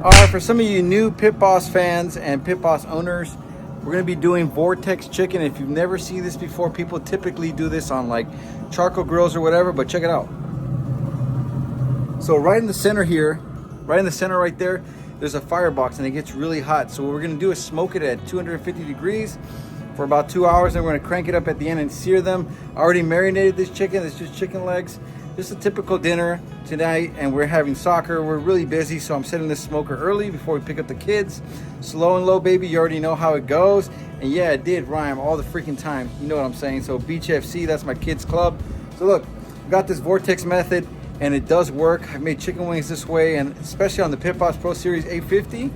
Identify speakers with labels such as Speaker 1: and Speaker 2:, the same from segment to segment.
Speaker 1: All right, for some of you new Pit Boss fans and Pit Boss owners, we're gonna be doing Vortex chicken. If you've never seen this before, people typically do this on like charcoal grills or whatever, but check it out. So right in the center here, right in the center right there, there's a firebox and it gets really hot. So what we're gonna do is smoke it at 250 degrees for about 2 hours, and we're gonna crank it up at the end and sear them. I already marinated this chicken. It's just chicken legs. Just a typical dinner tonight, and we're having soccer. We're really busy, so I'm setting this smoker early before we pick up the kids. Slow and low, baby. You already know how it goes. And yeah, it did rhyme all the freaking time. You know what I'm saying? So Beach FC, that's my kids club. So look, we got this Vortex method, and it does work. I've made chicken wings this way, and especially on the Pit Boss Pro Series 850.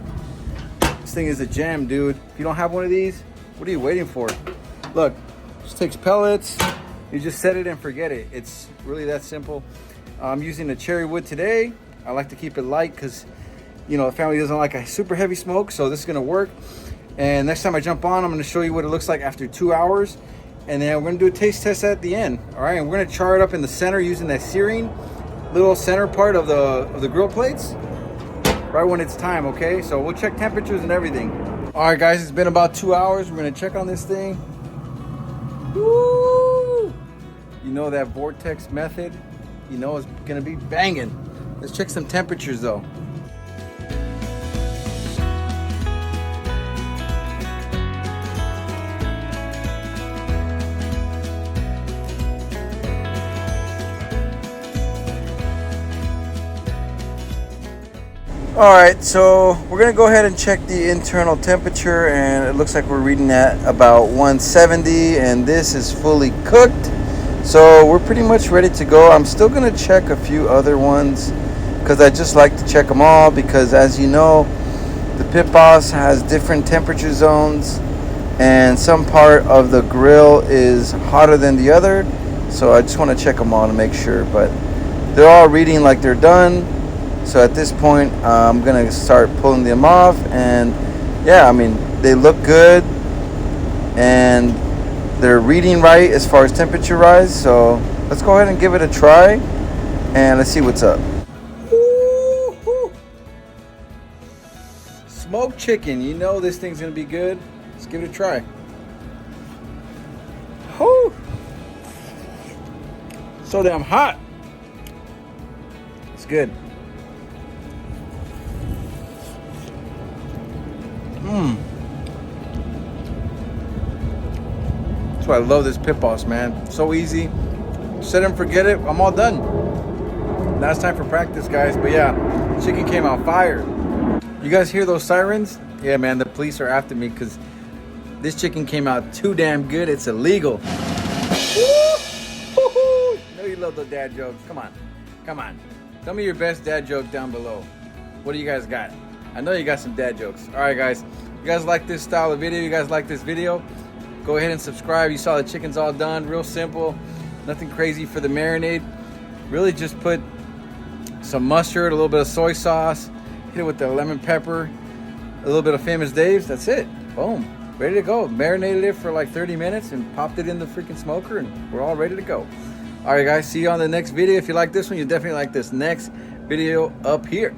Speaker 1: This thing is a gem, dude. If you don't have one of these, what are you waiting for? Look, just takes pellets. You just set it and forget it. It's really that simple. I'm using the cherry wood today. I like to keep it light because, you know, the family doesn't like a super heavy smoke, so this is gonna work. And next time I jump on, I'm gonna show you what it looks like after 2 hours. And then we're gonna do a taste test at the end. All right, and we're gonna char it up in the center using that searing little center part of the grill plates right when it's time, okay? So we'll check temperatures and everything. All right, guys, it's been about 2 hours. We're gonna check on this thing. Woo! You know that Vortex method, you know it's gonna be banging. Let's check some temperatures though. All right, so we're gonna go ahead and check the internal temperature, and it looks like we're reading at about 170, and this is fully cooked. So we're pretty much ready to go. I'm still gonna check a few other ones because I just like to check them all, because as you know, the Pit Boss has different temperature zones and some part of the grill is hotter than the other. So I just want to check them all to make sure, but they're all reading like they're done. So at this point, I'm gonna start pulling them off, and yeah, I mean, they look good and they're reading right as far as temperature rise. So let's go ahead and give it a try and let's see what's up. Woo-hoo. Smoked chicken, you know this thing's gonna be good. Let's give it a try. Woo. So damn hot. It's good. That's why I love this Pit Boss, man. So easy. Set and forget it. I'm all done. Now it's time for practice, guys. But yeah, chicken came out fire. You guys hear those sirens? Yeah, man, the police are after me because this chicken came out too damn good. It's illegal. Woo-hoo-hoo. You know you love the dad jokes. Come on. Come on. Tell me your best dad joke down below. What do you guys got? I know you got some dad jokes. All right, guys. You guys like this style of video? You guys like this video? Go ahead and subscribe. You saw the chicken's all done. Real simple. Nothing crazy for the marinade. Really just put some mustard, a little bit of soy sauce, hit it with the lemon pepper, a little bit of Famous Dave's. That's it. Boom. Ready to go. Marinated it for like 30 minutes and popped it in the freaking smoker, and we're all ready to go. All right, guys. See you on the next video. If you like this one, you definitely like this next video up here.